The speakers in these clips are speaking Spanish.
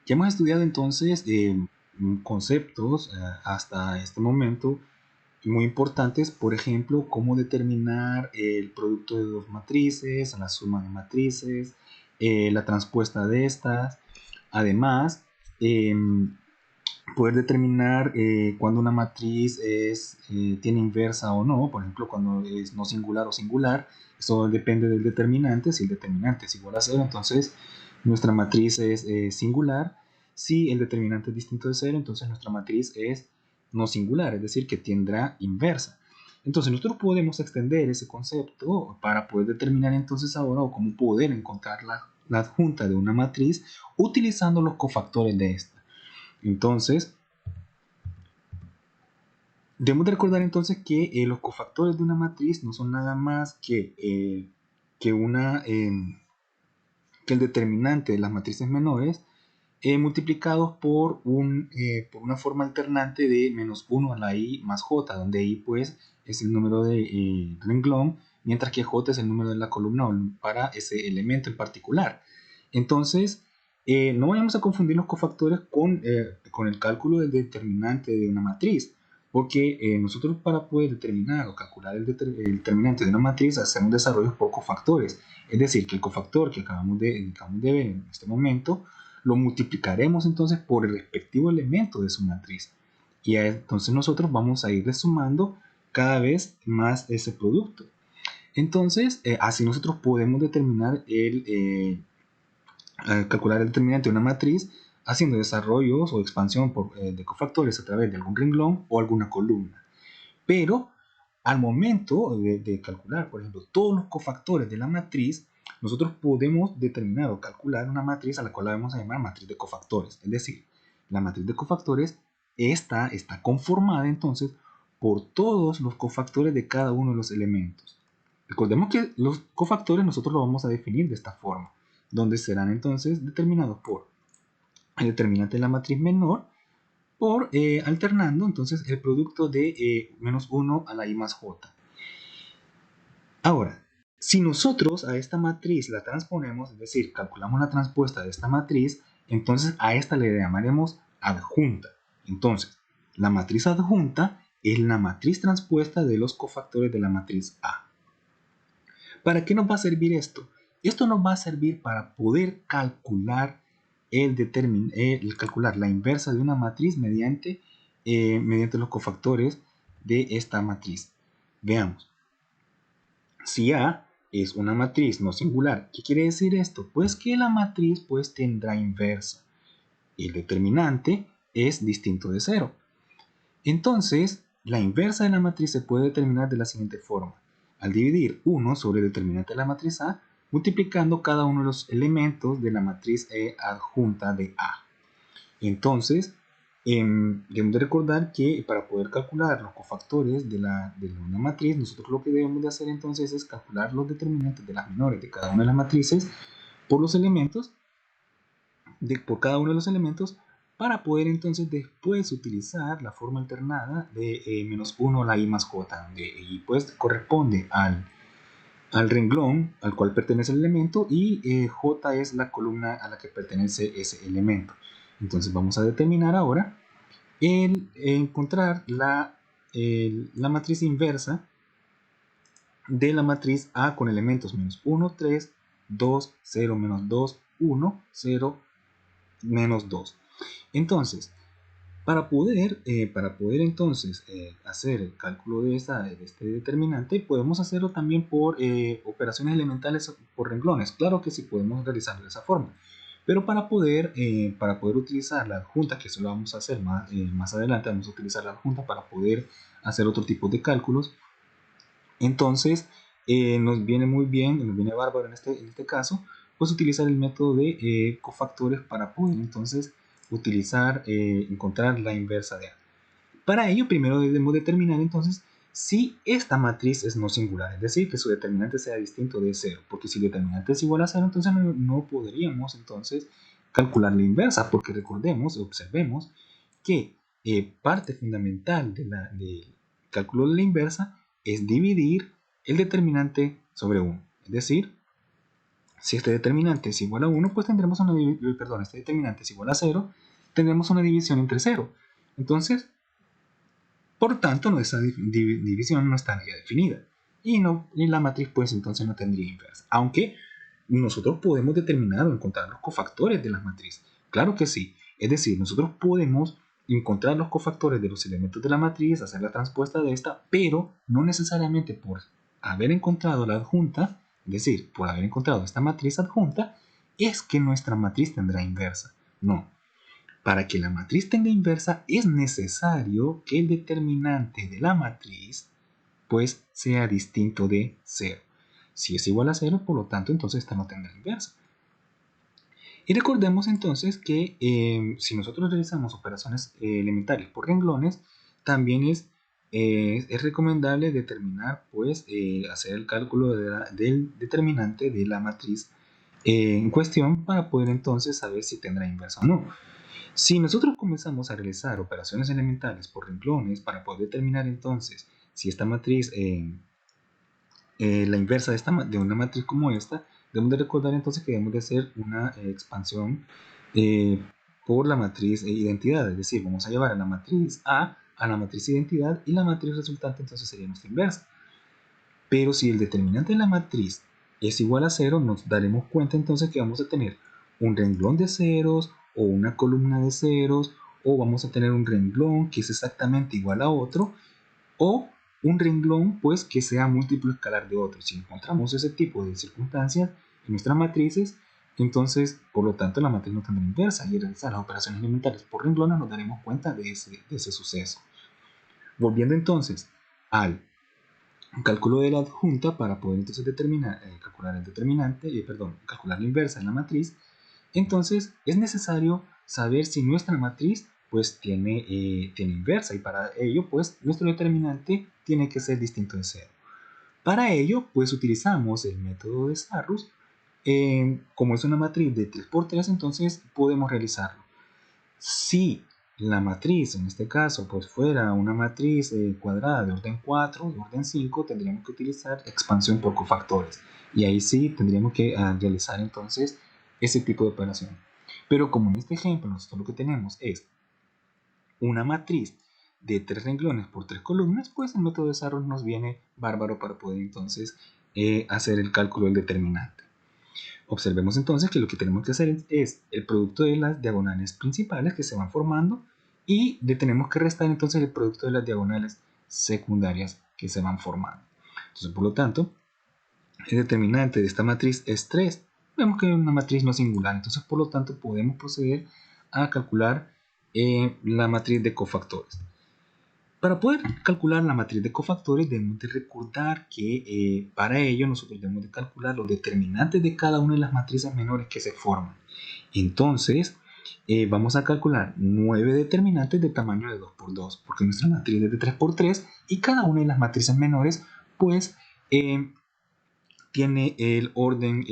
Ya hemos estudiado entonces conceptos hasta este momento muy importantes, por ejemplo, cómo determinar el producto de dos matrices, la suma de matrices, la transpuesta de estas. Además, poder determinar cuando una matriz tiene inversa o no, por ejemplo, cuando es no singular o singular. Eso depende del determinante. Si el determinante es igual a cero, entonces nuestra matriz es singular. Si el determinante es distinto de cero, entonces nuestra matriz es no singular, es decir, que tendrá inversa. Entonces nosotros podemos extender ese concepto para poder determinar entonces ahora o cómo poder encontrar la adjunta de una matriz utilizando los cofactores de esta. Entonces, debemos de recordar entonces que los cofactores de una matriz no son nada más que el determinante de las matrices menores multiplicados por una forma alternante de menos 1 a la i más j, donde i pues es el número de renglón, mientras que j es el número de la columna para ese elemento en particular. Entonces, no vayamos a confundir los cofactores con el cálculo del determinante de una matriz, porque nosotros para poder determinar o calcular el determinante de una matriz hacemos desarrollos por cofactores. Es decir, que el cofactor que acabamos de ver en este momento lo multiplicaremos entonces por el respectivo elemento de su matriz. Y entonces nosotros vamos a ir sumando cada vez más ese producto. Entonces, así nosotros podemos determinar calcular el determinante de una matriz haciendo desarrollos o expansión de cofactores a través de algún renglón o alguna columna. Pero al momento de calcular, por ejemplo, todos los cofactores de la matriz, nosotros podemos determinar o calcular una matriz a la cual la vamos a llamar matriz de cofactores. Es decir, la matriz de cofactores está conformada entonces por todos los cofactores de cada uno de los elementos. Recordemos que los cofactores nosotros los vamos a definir de esta forma, donde serán entonces determinados por el determinante de la matriz menor por alternando entonces el producto de menos 1 a la i más j. Ahora, si nosotros a esta matriz la transponemos, es decir, calculamos la transpuesta de esta matriz, entonces a esta le llamaremos adjunta. Entonces, la matriz adjunta es la matriz transpuesta de los cofactores de la matriz A. ¿Para qué nos va a servir esto? Esto nos va a servir para poder calcular calcular la inversa de una matriz mediante los cofactores de esta matriz. Veamos. Si A es una matriz no singular, ¿qué quiere decir esto? Pues que la matriz pues tendrá inversa. El determinante es distinto de cero. Entonces, la inversa de la matriz se puede determinar de la siguiente forma. Al dividir 1 sobre el determinante de la matriz A, multiplicando cada uno de los elementos de la matriz E adjunta de A. Entonces, debemos de recordar que para poder calcular los cofactores de una matriz, nosotros lo que debemos de hacer entonces es calcular los determinantes de las menores de cada una de las matrices por los elementos, por cada uno de los elementos, para poder entonces después utilizar la forma alternada de menos 1 a la i más j, donde i pues corresponde al renglón al cual pertenece el elemento y j es la columna a la que pertenece ese elemento. Entonces vamos a determinar ahora encontrar la matriz inversa de la matriz A con elementos menos 1, 3, 2, 0, menos 2, 1, 0, menos 2. Entonces, para poder entonces hacer el cálculo de este determinante, podemos hacerlo también por operaciones elementales por renglones. Claro que sí podemos realizarlo de esa forma. Pero para poder utilizar la adjunta, que eso lo vamos a hacer más adelante, vamos a utilizar la adjunta para poder hacer otro tipo de cálculos. Entonces, nos viene muy bien, nos viene bárbaro en este caso, pues utilizar el método de cofactores para poder entonces encontrar la inversa de A. Para ello, primero debemos determinar entonces si esta matriz es no singular, es decir, que su determinante sea distinto de 0, porque si el determinante es igual a 0, entonces no podríamos entonces calcular la inversa, porque recordemos, observemos que parte fundamental del cálculo de la inversa es dividir el determinante sobre 1, es decir, Si este determinante es igual a 1, pues tendremos una perdón, este determinante es igual a 0, tendremos una división entre 0. Entonces, por tanto, nuestra división no estaría definida. Y la matriz, pues entonces no tendría inversa. Aunque nosotros podemos determinar o encontrar los cofactores de la matriz. Claro que sí. Es decir, nosotros podemos encontrar los cofactores de los elementos de la matriz, hacer la transpuesta de esta, pero no necesariamente por haber encontrado la adjunta, es decir, por haber encontrado esta matriz adjunta, es que nuestra matriz tendrá inversa. No. Para que la matriz tenga inversa es necesario que el determinante de la matriz pues sea distinto de 0. Si es igual a 0, por lo tanto, entonces esta no tendrá inversa. Y recordemos entonces que si nosotros realizamos operaciones elementales por renglones, también es recomendable determinar, pues, hacer el cálculo del determinante de la matriz en cuestión para poder entonces saber si tendrá inversa o no. Si nosotros comenzamos a realizar operaciones elementales por renglones para poder determinar entonces si esta matriz, la inversa de una matriz como esta, debemos de recordar entonces que debemos de hacer una expansión por la matriz identidad, es decir, vamos a llevar a la matriz A a la matriz identidad y la matriz resultante entonces sería nuestra inversa. Pero si el determinante de la matriz es igual a 0, nos daremos cuenta entonces que vamos a tener un renglón de ceros o una columna de ceros, o vamos a tener un renglón que es exactamente igual a otro, o un renglón pues que sea múltiplo escalar de otro. Si encontramos ese tipo de circunstancias en nuestras matrices, entonces por lo tanto la matriz no tendrá inversa, y al realizar las operaciones elementales por renglones nos daremos cuenta de ese suceso. Volviendo entonces al cálculo de la adjunta para poder entonces determinar, calcular el determinante, calcular la inversa en la matriz, entonces es necesario saber si nuestra matriz pues tiene inversa, y para ello pues nuestro determinante tiene que ser distinto de 0. Para ello pues utilizamos el método de Sarrus. Como es una matriz de 3×3, entonces podemos realizarlo. Si la matriz, en este caso, pues fuera una matriz cuadrada de orden 4, de orden 5, tendríamos que utilizar expansión por cofactores. Y ahí sí tendríamos que realizar entonces ese tipo de operación. Pero como en este ejemplo nosotros lo que tenemos es una matriz de 3 renglones por 3 columnas, pues el método de Sarrus nos viene bárbaro para poder entonces hacer el cálculo del determinante. Observemos entonces que lo que tenemos que hacer es el producto de las diagonales principales que se van formando, y le tenemos que restar entonces el producto de las diagonales secundarias que se van formando. Entonces, por lo tanto, el determinante de esta matriz es 3. Vemos que es una matriz no singular, entonces por lo tanto podemos proceder a calcular la matriz de cofactores. Para poder calcular la matriz de cofactores debemos de recordar que para ello nosotros debemos de calcular los determinantes de cada una de las matrices menores que se forman. Entonces vamos a calcular 9 determinantes de tamaño de 2×2, porque nuestra matriz es de 3×3 y cada una de las matrices menores pues tiene el orden,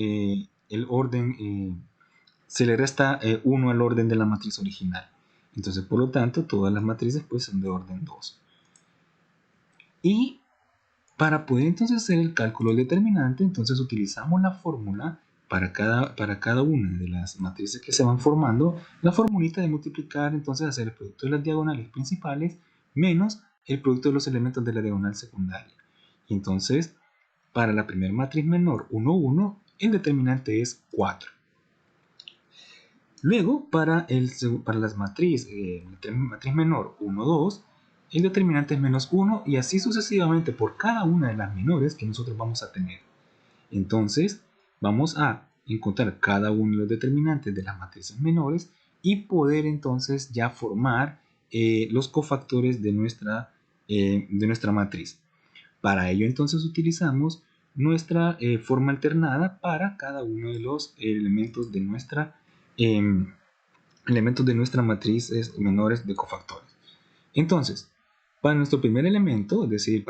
se le resta 1 al orden de la matriz original. Entonces por lo tanto todas las matrices pues son de orden 2. Y para poder entonces hacer el cálculo del determinante, entonces utilizamos la fórmula para cada una de las matrices que se van formando, la formulita de multiplicar, entonces hacer el producto de las diagonales principales menos el producto de los elementos de la diagonal secundaria. Y entonces, para la primera matriz menor 1, 1, el determinante es 4. Luego, para la matriz menor 1, 2, el determinante es -1, y así sucesivamente por cada una de las menores que nosotros vamos a tener. Entonces, vamos a encontrar cada uno de los determinantes de las matrices menores y poder entonces ya formar los cofactores de nuestra matriz. Para ello entonces utilizamos nuestra forma alternada para cada uno de los elementos de nuestra matrices menores de cofactores. Entonces, para nuestro primer elemento, es decir,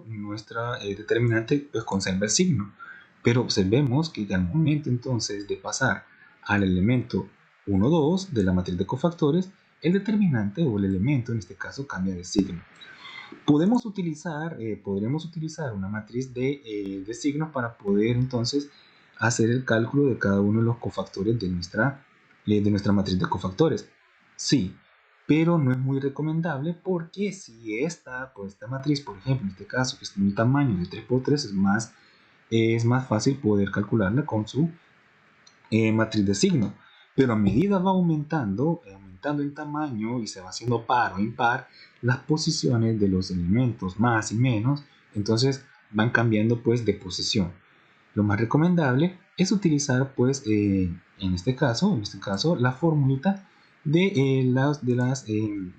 nuestra determinante pues conserva el signo, pero observemos que al momento entonces de pasar al elemento 1, 2 de la matriz de cofactores, el determinante o el elemento en este caso cambia de signo. Podremos utilizar una matriz de signos para poder entonces hacer el cálculo de cada uno de los cofactores de nuestra matriz de cofactores. Sí, pero no es muy recomendable porque si esta matriz, por ejemplo, en este caso, que tiene un tamaño de 3×3, es más fácil poder calcularla con su matriz de signo. Pero a medida va aumentando en tamaño y se va haciendo par o impar, las posiciones de los elementos más y menos, entonces van cambiando pues de posición. Lo más recomendable es utilizar pues en este caso la formulita de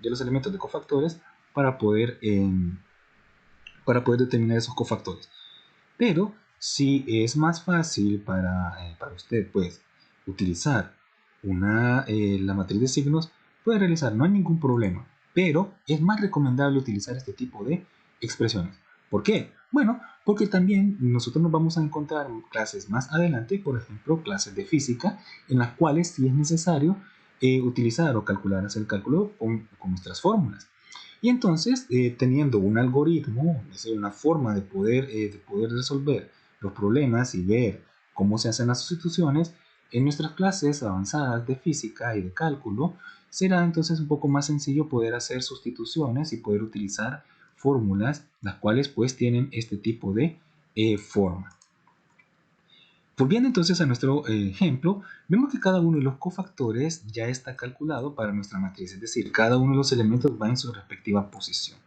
los elementos de cofactores para poder determinar esos cofactores. Pero si es más fácil para usted pues utilizar la matriz de signos, puede realizar, no hay ningún problema, pero es más recomendable utilizar este tipo de expresiones. ¿Por qué? Bueno, porque también nosotros nos vamos a encontrar en clases más adelante, por ejemplo, clases de física, en las cuales sí es necesario utilizar o calcular, hacer el cálculo con nuestras fórmulas. Y entonces, teniendo un algoritmo, es decir, una forma de poder resolver los problemas y ver cómo se hacen las sustituciones, en nuestras clases avanzadas de física y de cálculo, será entonces un poco más sencillo poder hacer sustituciones y poder utilizar fórmulas, las cuales pues tienen este tipo de forma. Volviendo entonces a nuestro ejemplo, vemos que cada uno de los cofactores ya está calculado para nuestra matriz, es decir, cada uno de los elementos va en su respectiva posición.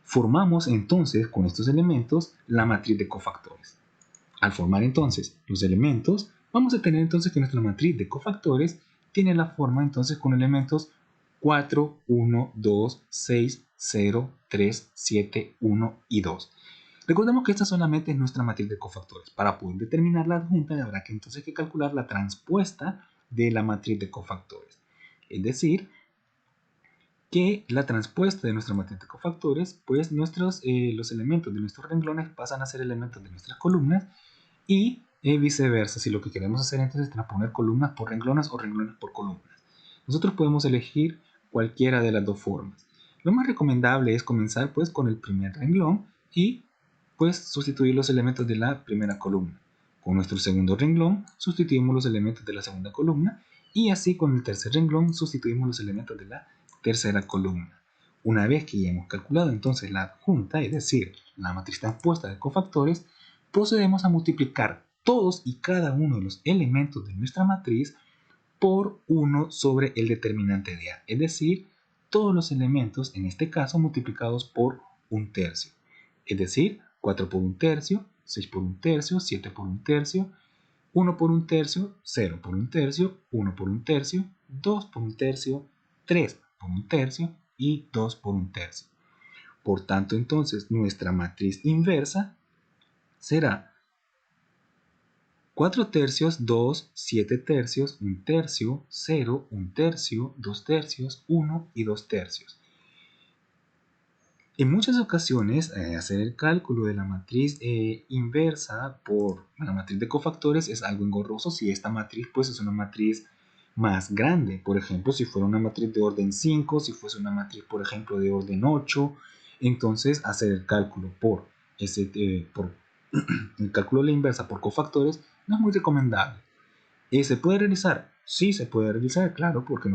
Formamos entonces con estos elementos la matriz de cofactores. Al formar entonces los elementos, vamos a tener entonces que nuestra matriz de cofactores tiene la forma entonces con elementos 4, 1, 2, 6, 0, 3, 7, 1 y 2. Recordemos que esta solamente es nuestra matriz de cofactores. Para poder determinar la adjunta habrá que entonces calcular la transpuesta de la matriz de cofactores. Es decir, que la transpuesta de nuestra matriz de cofactores, pues los elementos de nuestros renglones pasan a ser elementos de nuestras columnas y viceversa, si lo que queremos hacer entonces es transponer columnas por renglones o renglones por columnas. Nosotros podemos elegir cualquiera de las dos formas. Lo más recomendable es comenzar pues con el primer renglón y pues sustituir los elementos de la primera columna. Con nuestro segundo renglón sustituimos los elementos de la segunda columna y así con el tercer renglón sustituimos los elementos de la tercera columna. Una vez que ya hemos calculado entonces la adjunta, es decir, la matriz transpuesta de cofactores, procedemos a multiplicar todos y cada uno de los elementos de nuestra matriz por 1 sobre el determinante de A, es decir, todos los elementos, en este caso, multiplicados por 1/3, es decir, 4 por 1/3, 6 por 1/3, 7 por 1/3, 1 por 1/3, 0 por 1/3, 1 por 1/3, 2 por 1/3, 3 por 1/3 y 2 por 1/3. Por tanto, entonces, nuestra matriz inversa será 4/3, 2, 7/3, 1/3, 0, 1/3, 2/3, 1 y 2/3. En muchas ocasiones, hacer el cálculo de la matriz inversa por la matriz de cofactores es algo engorroso si esta matriz pues, es una matriz más grande. Por ejemplo, si fuera una matriz de orden 5, si fuese una matriz, por ejemplo, de orden 8, entonces hacer el cálculo por el cálculo de la inversa por cofactores no es muy recomendable. ¿Se puede realizar? Sí, se puede realizar, claro, porque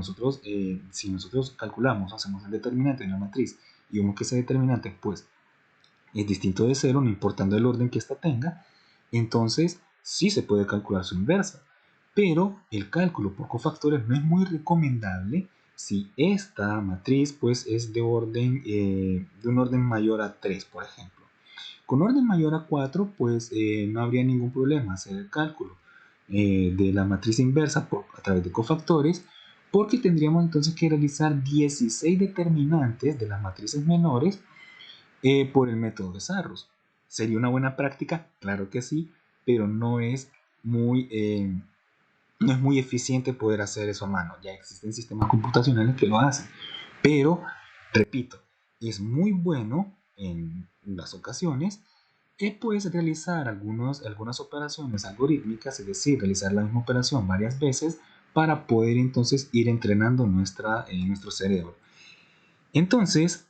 si nosotros calculamos, hacemos el determinante de una matriz y vemos que ese determinante pues es distinto de 0, no importando el orden que ésta tenga, entonces sí se puede calcular su inversa. Pero el cálculo por cofactores no es muy recomendable si esta matriz pues es de un orden mayor a 3, por ejemplo. Con orden mayor a 4, pues no habría ningún problema hacer el cálculo de la matriz inversa a través de cofactores, porque tendríamos entonces que realizar 16 determinantes de las matrices menores por el método de Sarrus. ¿Sería una buena práctica? Claro que sí, pero no es muy eficiente poder hacer eso a mano. Ya existen sistemas computacionales que lo hacen, pero repito, es muy bueno en las ocasiones puedes realizar algunas operaciones algorítmicas, es decir, realizar la misma operación varias veces para poder entonces ir entrenando nuestro cerebro. Entonces,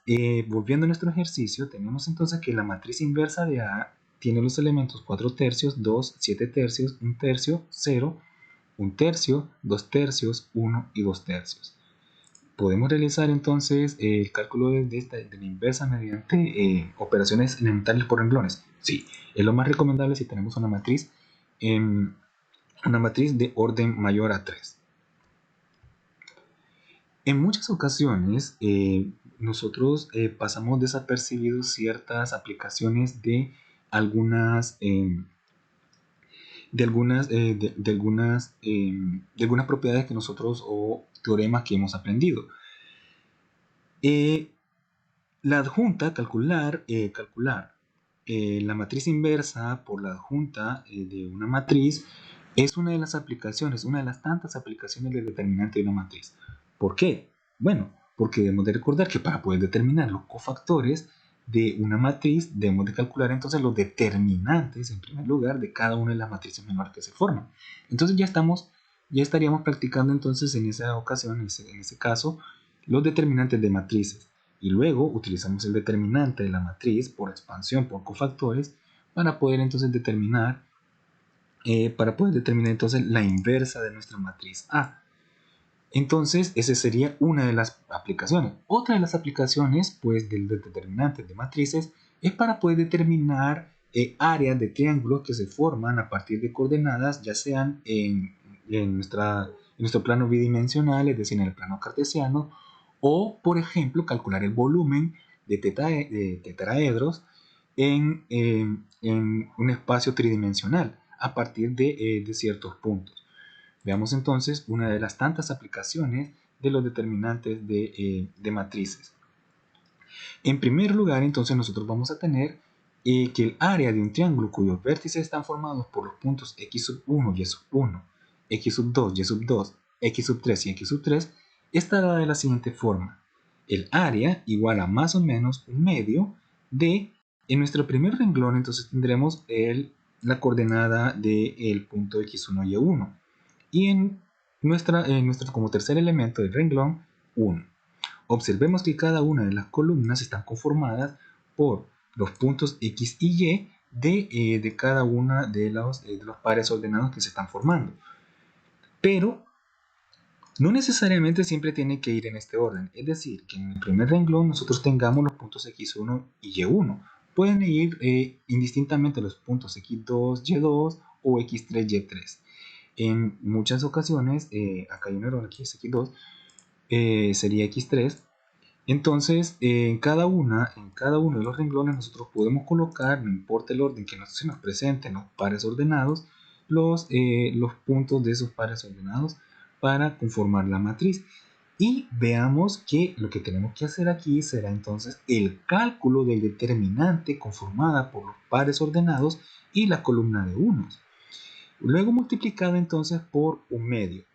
volviendo a nuestro ejercicio, tenemos entonces que la matriz inversa de A tiene los elementos 4 tercios, 2, 7 tercios, 1 tercio, 0, 1 tercio, 2 tercios, 1 y 2 tercios. Podemos realizar entonces el cálculo de la inversa mediante operaciones elementales por renglones. Sí, es lo más recomendable si tenemos una matriz de orden mayor a 3. En muchas ocasiones nosotros pasamos desapercibidos ciertas aplicaciones de algunas propiedades que nosotros o teoremas que hemos aprendido. La adjunta, calcular la matriz inversa por la adjunta de una matriz es una de las aplicaciones, una de las tantas aplicaciones del determinante de una matriz. ¿Por qué? Bueno, porque debemos de recordar que para poder determinar los cofactores de una matriz debemos de calcular entonces los determinantes en primer lugar de cada una de las matrices menores que se forman. Entonces ya estaríamos practicando entonces en esa ocasión, en ese caso, los determinantes de matrices. Y luego utilizamos el determinante de la matriz por expansión por cofactores para poder entonces determinar entonces la inversa de nuestra matriz A. Entonces esa sería una de las aplicaciones. Otra de las aplicaciones pues del determinante de matrices es para poder determinar áreas de triángulos que se forman a partir de coordenadas, ya sean en nuestro plano bidimensional, es decir, en el plano cartesiano, o por ejemplo calcular el volumen de tetraedros en un espacio tridimensional a partir de ciertos puntos. Veamos entonces una de las tantas aplicaciones de los determinantes de matrices. En primer lugar, entonces nosotros vamos a tener que el área de un triángulo cuyos vértices están formados por los puntos x1, y1, x2, y2, x3 y x3 está dada de la siguiente forma. El área igual a más o menos un medio de, en nuestro primer renglón entonces tendremos la coordenada del punto x1, y1. Y en nuestro como tercer elemento del renglón, 1. Observemos que cada una de las columnas están conformadas por los puntos X y Y de cada una de los pares ordenados que se están formando. Pero no necesariamente siempre tiene que ir en este orden. Es decir, que en el primer renglón nosotros tengamos los puntos X1 y Y1. Pueden ir indistintamente los puntos X2, Y2 o X3, Y3. En muchas ocasiones, acá hay un error, aquí es X2, sería X3. Entonces, en cada uno de los renglones nosotros podemos colocar, no importa el orden que se nos presenten los pares ordenados, los puntos de esos pares ordenados para conformar la matriz. Y veamos que lo que tenemos que hacer aquí será entonces el cálculo del determinante conformada por los pares ordenados y la columna de unos. Luego multiplicado entonces por un medio.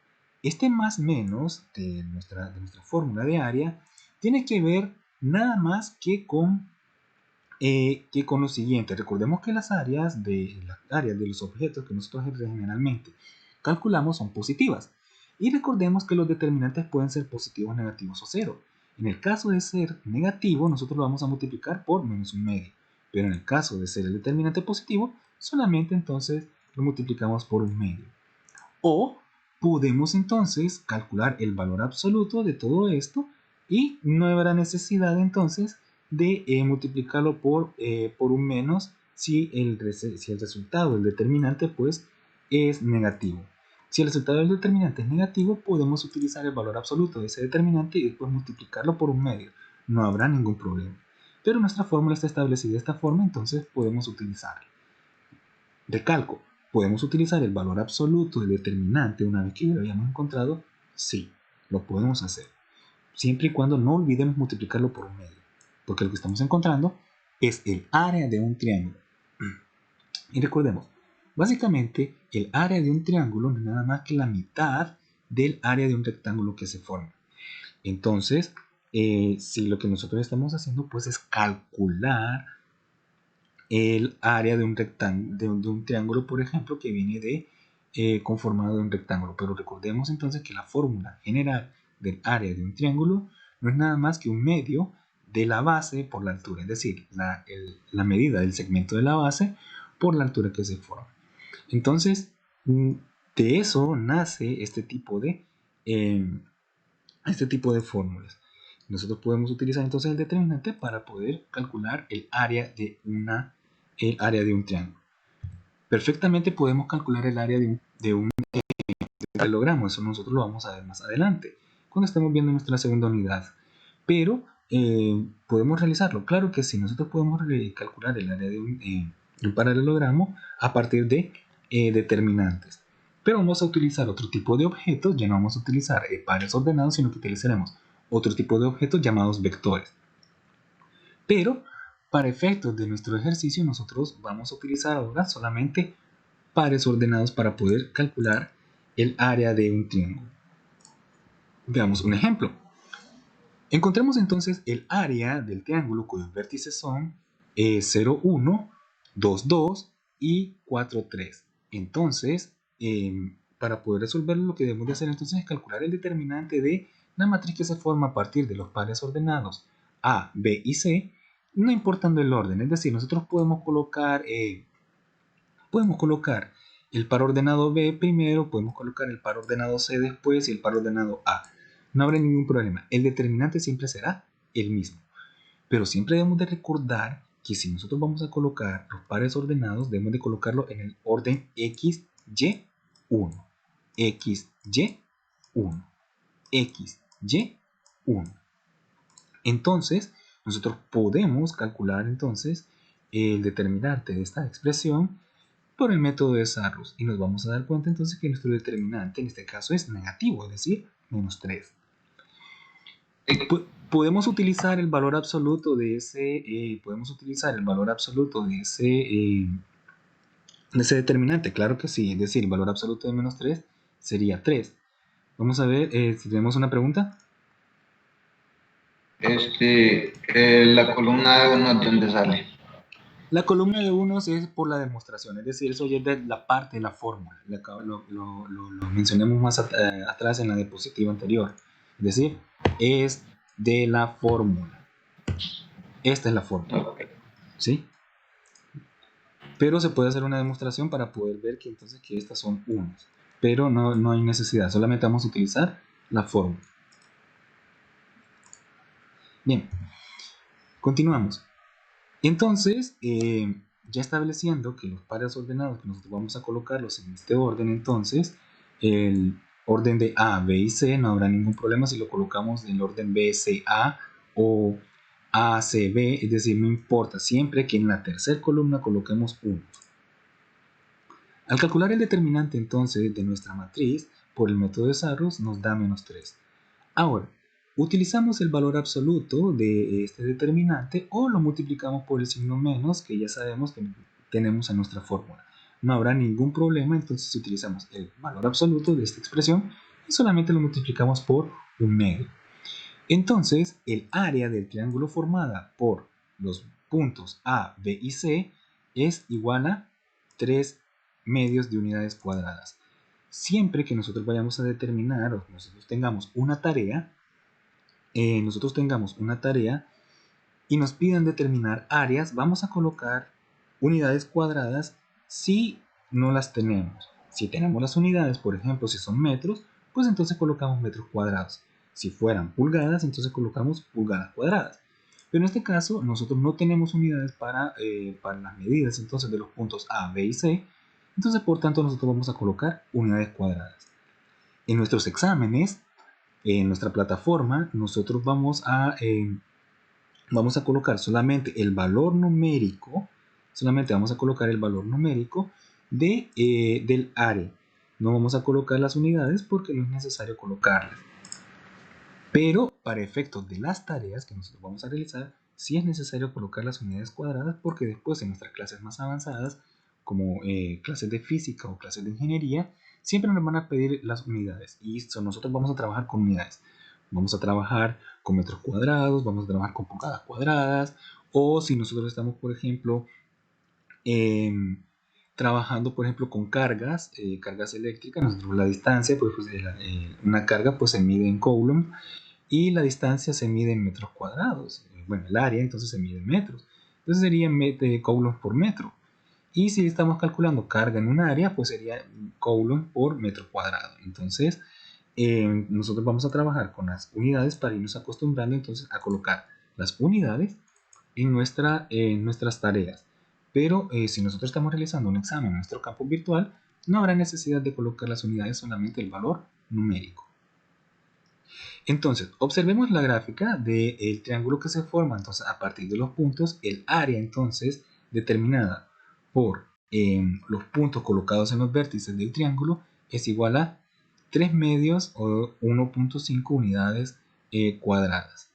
Este más menos de nuestra fórmula de área tiene que ver nada más que con lo siguiente. Recordemos que las áreas de los objetos que nosotros generalmente calculamos son positivas. Y recordemos que los determinantes pueden ser positivos, negativos o cero. En el caso de ser negativo, nosotros lo vamos a multiplicar por menos un medio. Pero en el caso de ser el determinante positivo, solamente entonces lo multiplicamos por un medio. O podemos entonces calcular el valor absoluto de todo esto y no habrá necesidad entonces de multiplicarlo por un menos si el resultado del determinante pues es negativo. Si el resultado del determinante es negativo, podemos utilizar el valor absoluto de ese determinante y después multiplicarlo por un medio. No habrá ningún problema. Pero nuestra fórmula está establecida de esta forma, entonces podemos utilizarla. Recalco, ¿podemos utilizar el valor absoluto del determinante una vez que ya lo hayamos encontrado? Sí, lo podemos hacer. Siempre y cuando no olvidemos multiplicarlo por un medio. Porque lo que estamos encontrando es el área de un triángulo. Y recordemos, básicamente el área de un triángulo no es nada más que la mitad del área de un rectángulo que se forma. Entonces, si lo que nosotros estamos haciendo pues es calcular el área de un triángulo, por ejemplo, que viene conformado de un rectángulo. Pero recordemos entonces que la fórmula general del área de un triángulo no es nada más que un medio de la base por la altura, es decir, la medida del segmento de la base por la altura que se forma. Entonces, de eso nace este tipo de fórmulas. Nosotros podemos utilizar entonces el determinante para poder calcular el área de un triángulo. Perfectamente podemos calcular el área de un paralelogramo. Eso nosotros lo vamos a ver más adelante, cuando estemos viendo nuestra segunda unidad. Pero podemos realizarlo. Claro que sí, nosotros podemos calcular el área de un paralelogramo a partir de determinantes. Pero vamos a utilizar otro tipo de objetos. Ya no vamos a utilizar pares ordenados, sino que utilizaremos otro tipo de objetos llamados vectores. Pero para efectos de nuestro ejercicio, nosotros vamos a utilizar ahora solamente pares ordenados para poder calcular el área de un triángulo. Veamos un ejemplo. Encontremos entonces el área del triángulo cuyos vértices son 0, 1, 2, 2 y 4, 3. Entonces, para poder resolverlo, lo que debemos de hacer entonces es calcular el determinante de la matriz que se forma a partir de los pares ordenados A, B y C, no importando el orden. Es decir, nosotros podemos colocar el par ordenado B primero, podemos colocar el par ordenado C después y el par ordenado A. No habrá ningún problema. El determinante siempre será el mismo. Pero siempre debemos de recordar que si nosotros vamos a colocar los pares ordenados, debemos de colocarlo en el orden X, Y, 1. X, Y, 1. X, Y, 1. Entonces, nosotros podemos calcular entonces el determinante de esta expresión por el método de Sarrus, y nos vamos a dar cuenta entonces que nuestro determinante en este caso es negativo, es decir, menos 3. Podemos utilizar el valor absoluto de ese determinante, claro que sí, es decir, el valor absoluto de menos 3 sería 3. Vamos a ver si tenemos una pregunta. La columna de 1 ¿de dónde sale? La columna de unos es por la demostración, es decir, eso ya es de la parte de la fórmula. Lo mencionamos más atrás en la diapositiva anterior. Es decir, es de la fórmula. Esta es la fórmula. ¿Sí? Pero se puede hacer una demostración para poder ver que entonces que estas son unos. Pero no hay necesidad, solamente vamos a utilizar la fórmula. Bien, continuamos. Entonces, ya estableciendo que los pares ordenados que nosotros vamos a colocarlos en este orden, entonces el orden de A, B y C no habrá ningún problema si lo colocamos en el orden B, C, A o A, C, B, es decir, no importa, siempre que en la tercera columna coloquemos 1. Al calcular el determinante entonces de nuestra matriz por el método de Sarrus nos da menos 3. Ahora, utilizamos el valor absoluto de este determinante o lo multiplicamos por el signo menos que ya sabemos que tenemos en nuestra fórmula. No habrá ningún problema, entonces utilizamos el valor absoluto de esta expresión y solamente lo multiplicamos por un medio. Entonces, el área del triángulo formada por los puntos A, B y C es igual a 3 medios de unidades cuadradas. Siempre que nosotros vayamos a determinar o nosotros tengamos una tarea, y nos pidan determinar áreas, vamos a colocar unidades cuadradas si no las tenemos. Si tenemos las unidades, por ejemplo, si son metros, pues entonces colocamos metros cuadrados. Si fueran pulgadas, entonces colocamos pulgadas cuadradas. Pero en este caso, nosotros no tenemos unidades para las medidas entonces de los puntos A, B y C. Entonces, por tanto, nosotros vamos a colocar unidades cuadradas. En nuestros exámenes, en nuestra plataforma, nosotros vamos a colocar solamente el valor numérico, del área. No vamos a colocar las unidades porque no es necesario colocarlas. Pero para efectos de las tareas que nosotros vamos a realizar, sí es necesario colocar las unidades cuadradas porque después en nuestras clases más avanzadas, como clases de física o clases de ingeniería, siempre nos van a pedir las unidades y nosotros vamos a trabajar con unidades. Vamos a trabajar con metros cuadrados, vamos a trabajar con pulgadas cuadradas, o si nosotros estamos, por ejemplo, trabajando, por ejemplo, con cargas eléctricas, nosotros la distancia, pues, una carga pues se mide en coulomb y la distancia se mide en metros cuadrados. Bueno, el área entonces se mide en metros. Entonces sería coulombs por metro. Y si estamos calculando carga en un área, pues sería coulomb por metro cuadrado. Entonces, nosotros vamos a trabajar con las unidades para irnos acostumbrando entonces a colocar las unidades en nuestras tareas. Pero si nosotros estamos realizando un examen en nuestro campo virtual, no habrá necesidad de colocar las unidades, solamente el valor numérico. Entonces, observemos la gráfica del triángulo que se forma. Entonces, a partir de los puntos, el área entonces determinada por los puntos colocados en los vértices del triángulo es igual a 3 medios o 1.5 unidades cuadradas.